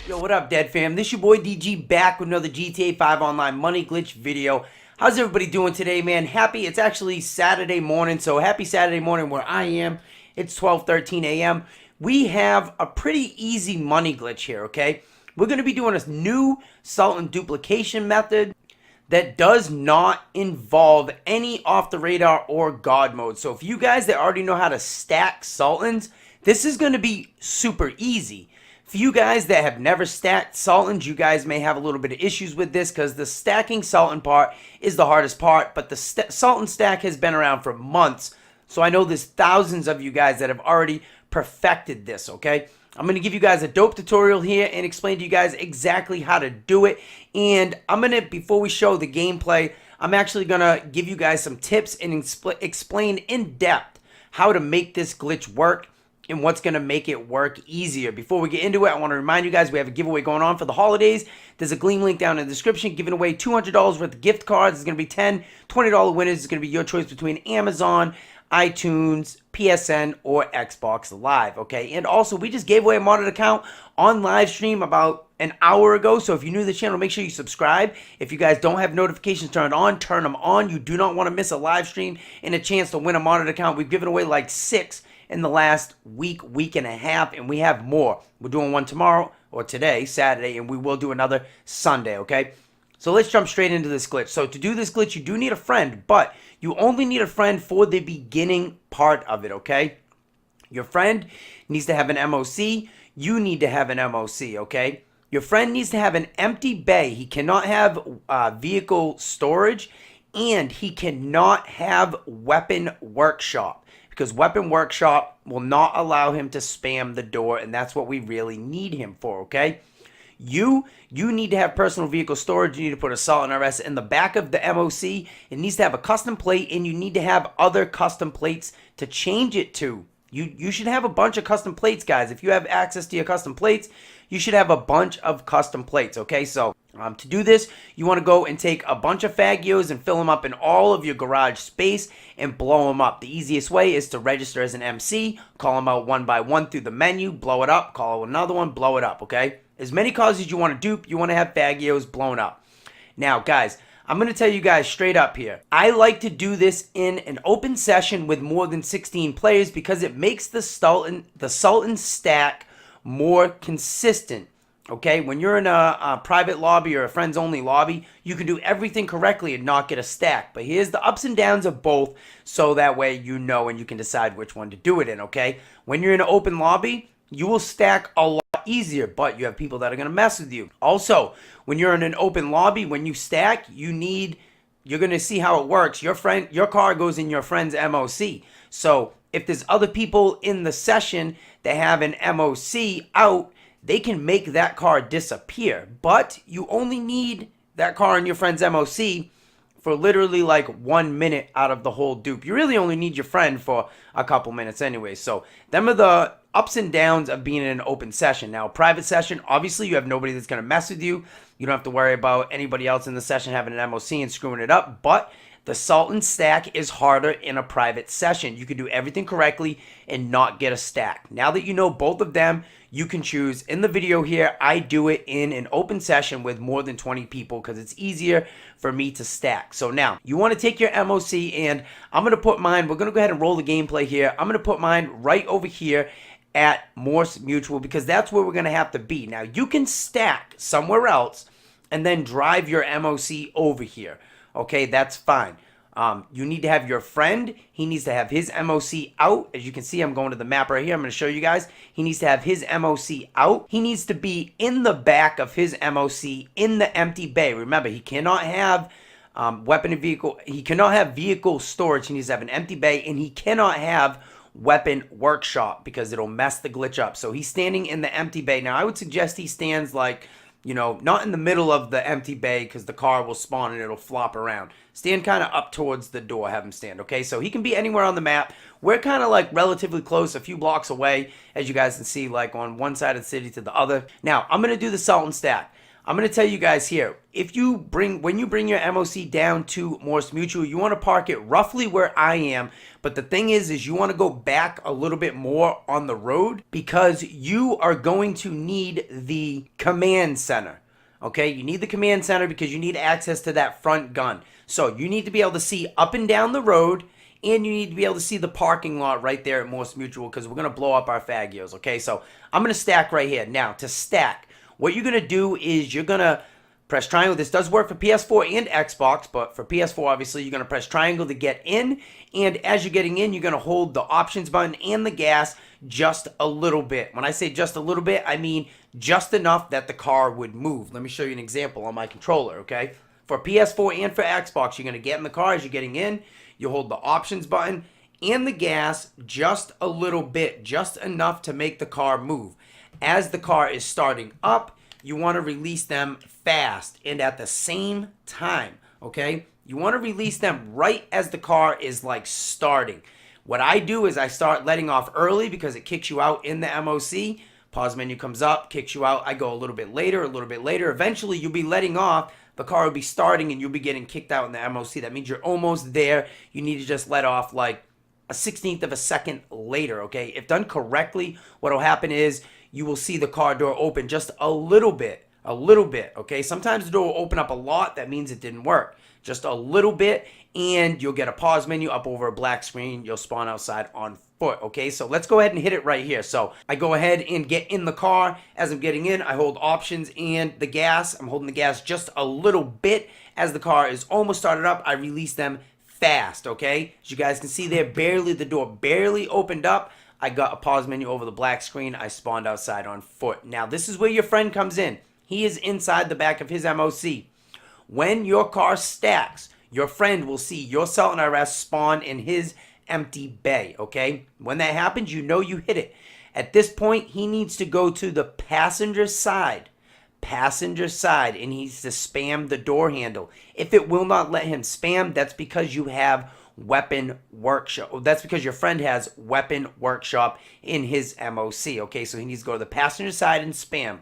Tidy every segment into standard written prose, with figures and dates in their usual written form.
Yo, what up, Dead Fam? This your boy DG back with another GTA 5 Online Money Glitch video. How's everybody doing today, man? It's actually Saturday morning, so happy Saturday morning where I am. It's 12:13 a.m. We have a pretty easy money glitch here, okay? We're going to be doing a new Sultan duplication method that does not involve any off-the-radar or God mode. So if you guys that already know how to stack Sultans, this is going to be super easy. For you guys that have never stacked Sultans, you guys may have a little bit of issues with this because the stacking Sultan part is the hardest part, but the Sultan stack has been around for months, so I know there's thousands of you guys that have already perfected this, okay? I'm going to give you guys a dope tutorial here and explain to you guys exactly how to do it, and before we show the gameplay, I'm actually going to give you guys some tips and explain in depth how to make this glitch work and what's going to make it work easier. Before we get into it, I want to remind you guys we have a giveaway going on for the holidays. There's a Gleam link down in the description giving away $200 worth of gift cards. It's going to be $10, $20 winners. It's going to be your choice between Amazon, iTunes, PSN, or Xbox Live, okay? And also, we just gave away a modded account on live stream about an hour ago, so if you're new to the channel, make sure you subscribe. If you guys don't have notifications turned on, turn them on. You do not want to miss a live stream and a chance to win a modded account. We've given away like 6 in the last week and a half, and we have more. We're doing one tomorrow, or today, Saturday, and we will do another Sunday, okay? So let's jump straight into this glitch. So to do this glitch, you do need a friend, but you only need a friend for the beginning part of it, okay? Your friend needs to have an MOC. You need to have an MOC, okay? Your friend needs to have an empty bay. He cannot have vehicle storage, and he cannot have weapon workshop, because weapon workshop will not allow him to spam the door, and that's what we really need him for, okay? You need to have personal vehicle storage. You need to put a Sultan RS in the back of the MOC. It needs to have a custom plate, and you need to have other custom plates to change it to. You should have a bunch of custom plates, guys. If you have access to your custom plates, you should have a bunch of custom plates, okay? So to do this, you want to go and take a bunch of Fagios and fill them up in all of your garage space and blow them up. The easiest way is to register as an MC, call them out one by one through the menu, blow it up, call another one, blow it up, okay? As many cars as you want to dupe, you want to have Fagios blown up. Now, guys, I'm going to tell you guys straight up here. I like to do this in an open session with more than 16 players because it makes the Sultan stack more consistent. Okay, when you're in a private lobby or a friends-only lobby, you can do everything correctly and not get a stack. But here's the ups and downs of both, so that way you know and you can decide which one to do it in, okay? When you're in an open lobby, you will stack a lot easier, but you have people that are going to mess with you. Also, when you're in an open lobby, when you stack, you're going to see how it works. Your car goes in your friend's MOC. So if there's other people in the session that have an MOC out, they can make that car disappear, but you only need that car in your friend's MOC for literally like 1 minute out of the whole dupe. You really only need your friend for a couple minutes anyway. So them are the ups and downs of being in an open session. Now, private session, obviously you have nobody that's going to mess with you. You don't have to worry about anybody else in the session having an MOC and screwing it up, but the Sultan stack is harder in a private session. You can do everything correctly and not get a stack. Now that you know both of them, you can choose. In the video here, I do it in an open session with more than 20 people because it's easier for me to stack. So now, you want to take your MOC, and I'm going to put mine, we're going to go ahead and roll the gameplay here. I'm going to put mine right over here at Morse Mutual because that's where we're going to have to be. Now, you can stack somewhere else and then drive your MOC over here. Okay, that's fine. You need to have your friend. He needs to have his MOC out. As you can see, I'm going to the map right here. I'm going to show you guys. He needs to have his MOC out. He needs to be in the back of his MOC in the empty bay. Remember, he cannot have weapon and vehicle. He cannot have vehicle storage. He needs to have an empty bay, and he cannot have weapon workshop because it'll mess the glitch up. So he's standing in the empty bay. Now, I would suggest he stands like, you know, not in the middle of the empty bay because the car will spawn and it'll flop around. Stand kind of up towards the door, have him stand, okay? So he can be anywhere on the map. We're kind of like relatively close, a few blocks away, as you guys can see, like on one side of the city to the other. Now, I'm going to do the Sultan stack. I'm going to tell you guys here, when you bring your MOC down to Morse Mutual, you want to park it roughly where I am. But the thing is you want to go back a little bit more on the road because you are going to need the command center. Okay, you need the command center because you need access to that front gun. So you need to be able to see up and down the road, and you need to be able to see the parking lot right there at Morse Mutual because we're going to blow up our Fagios. Okay, so I'm going to stack right here. Now, to stack, what you're going to do is you're going to press triangle. This does work for PS4 and Xbox, but for PS4, obviously, you're going to press triangle to get in. And as you're getting in, you're going to hold the options button and the gas just a little bit. When I say just a little bit, I mean just enough that the car would move. Let me show you an example on my controller, okay? For PS4 and for Xbox, you're going to get in the car as you're getting in. You hold the options button and the gas just a little bit, just enough to make the car move. As the car is starting up, you want to release them fast and at the same time, okay? You want to release them right as the car is like starting. What I do is I start letting off early because it kicks you out in the MOC. Pause menu comes up, kicks you out. I go a little bit later, a little bit later. Eventually, you'll be letting off. The car will be starting and you'll be getting kicked out in the MOC. That means you're almost there. You need to just let off like a 16th of a second later, okay? If done correctly, what will happen is you will see the car door open just a little bit, okay? Sometimes the door will open up a lot. That means it didn't work. Just a little bit, and you'll get a pause menu up over a black screen. You'll spawn outside on foot, okay? So let's go ahead and hit it right here. So I go ahead and get in the car. As I'm getting in, I hold options and the gas. I'm holding the gas just a little bit. As the car is almost started up, I release them fast, okay? As you guys can see there, the door barely opened up. I got a pause menu over the black screen. I spawned outside on foot. Now, this is where your friend comes in. He is inside the back of his MOC. When your car stacks, your friend will see your Sultan IRS spawn in his empty bay, okay? When that happens, you know you hit it. At this point, he needs to go to the passenger side, and he needs to spam the door handle. If it will not let him spam, that's because you have Weapon Workshop. That's because your friend has Weapon Workshop in his MOC, okay? So he needs to go to the passenger side and spam.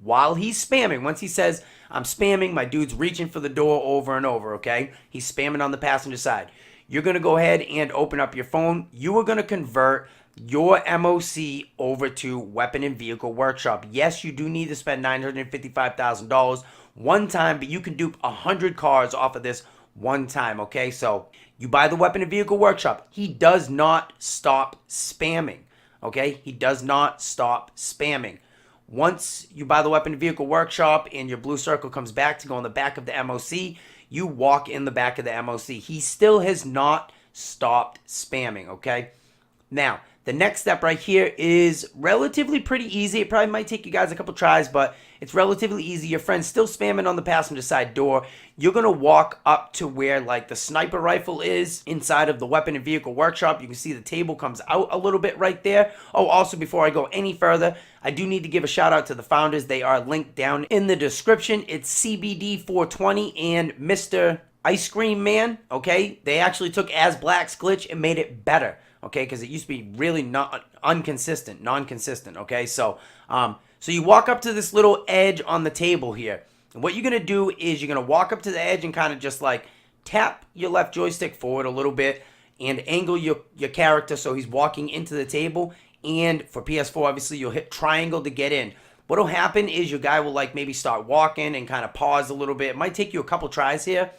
While he's spamming, once he says, I'm spamming, my dude's reaching for the door over and over, okay? He's spamming on the passenger side. You're going to go ahead and open up your phone. You are going to convert your MOC over to Weapon and Vehicle Workshop. Yes, you do need to spend $955,000 one time, but you can dupe 100 cars off of this one time, okay? So you buy the Weapon and Vehicle Workshop. He does not stop spamming, okay? He does not stop spamming. Once you buy the Weapon and Vehicle Workshop and your blue circle comes back to go in the back of the MOC, you walk in the back of the MOC. He still has not stopped spamming, okay? Now, the next step right here is relatively pretty easy. It probably might take you guys a couple tries, but it's relatively easy. Your friend's still spamming on the passenger side door. You're going to walk up to where like the sniper rifle is inside of the Weapon and Vehicle Workshop. You can see the table comes out a little bit right there. Oh, also before I go any further, I do need to give a shout out to the founders. They are linked down in the description. It's CBD420 and Mr. Ice Cream Man, okay? They actually took As Black's glitch and made it better, okay? Because it used to be really non-consistent, okay? So you walk up to this little edge on the table here. And what you're going to do is you're going to walk up to the edge and kind of just like tap your left joystick forward a little bit and angle your character so he's walking into the table. And for PS4, obviously, you'll hit triangle to get in. What'll happen is your guy will like maybe start walking and kind of pause a little bit. It might take you a couple tries here,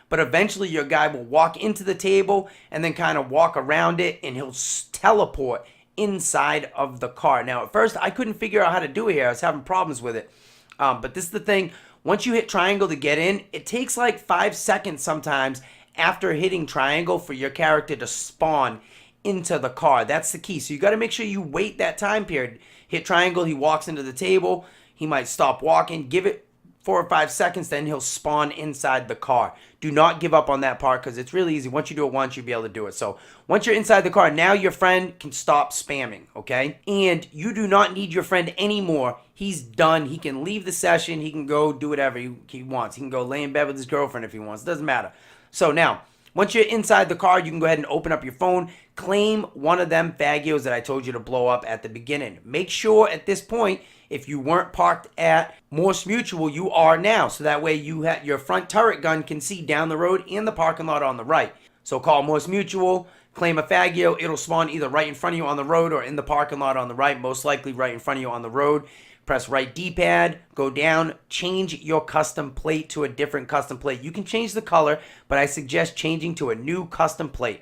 but eventually your guy will walk into the table and then kind of walk around it and he'll teleport inside of the car. Now, at first, I couldn't figure out how to do it here. I was having problems with it. But this is the thing. Once you hit triangle to get in, it takes like 5 seconds sometimes after hitting triangle for your character to spawn into the car. That's the key. So you got to make sure you wait that time period. Hit triangle, he walks into the table. He might stop walking. Give it 4 or 5 seconds, then he'll spawn inside the car. Do not give up on that part because it's really easy. Once you do it once, you'll be able to do it. So once you're inside the car, now your friend can stop spamming, okay? And you do not need your friend anymore. He's done. He can leave the session. He can go do whatever he wants. He can go lay in bed with his girlfriend if he wants. It doesn't matter. So now, once you're inside the car, you can go ahead and open up your phone, claim one of them Fagios that I told you to blow up at the beginning. Make sure at this point, if you weren't parked at Morse Mutual, you are now. So that way your front turret gun can see down the road and the parking lot on the right. So call Morse Mutual, claim a Fagio. It'll spawn either right in front of you on the road or in the parking lot on the right. Most likely right in front of you on the road. Press right D-pad, go down, change your custom plate to a different custom plate. You can change the color, but I suggest changing to a new custom plate.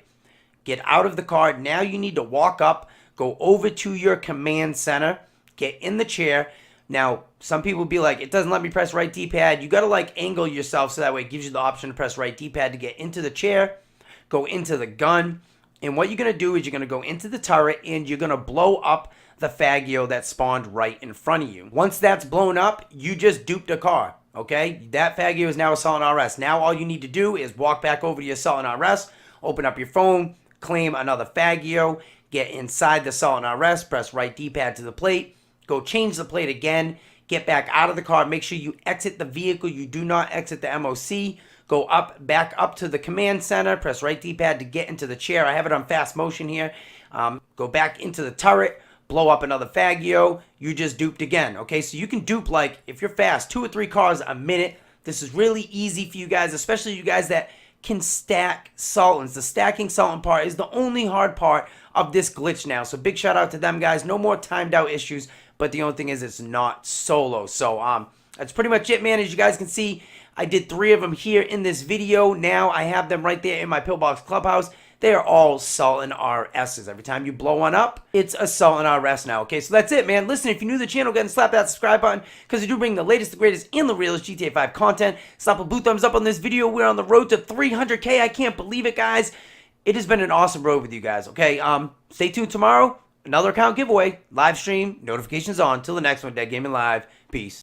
Get out of the car. Now you need to walk up, go over to your command center, get in the chair. Now, some people be like, it doesn't let me press right D-pad. You got to like angle yourself so that way it gives you the option to press right D-pad to get into the chair, go into the gun. And what you're going to do is you're going to go into the turret and you're going to blow up the Fagio that spawned right in front of you. Once that's blown up, you just duped a car, okay? That Fagio is now a Sultan RS. Now all you need to do is walk back over to your Sultan RS, open up your phone, claim another Fagio, get inside the Sultan RS, press right D-pad to the plate, go change the plate again, get back out of the car, make sure you exit the vehicle, you do not exit the MOC, go back up to the command center, press right D-pad to get into the chair. I have it on fast motion here. Go back into the turret, blow up another Fagio, you just duped again, okay? So you can dupe, like, if you're fast, 2 or 3 cars a minute. This is really easy for you guys, especially you guys that can stack Sultans. The stacking Sultan part is the only hard part of this glitch now. So big shout out to them, guys. No more timed out issues, but the only thing is it's not solo. So that's pretty much it, man. As you guys can see, I did 3 of them here in this video. Now I have them right there in my Pillbox Clubhouse. They are all Sultan RSs. Every time you blow one up, it's a Sultan RS now. Okay, so that's it, man. Listen, if you're new to the channel, go ahead and slap that subscribe button because I do bring the latest, the greatest, and the realest GTA 5 content. Slap a blue thumbs up on this video. We're on the road to 300K. I can't believe it, guys. It has been an awesome road with you guys, okay? Stay tuned tomorrow. Another account giveaway. Live stream. Notifications on. Till the next one, Dead Gaming Live. Peace.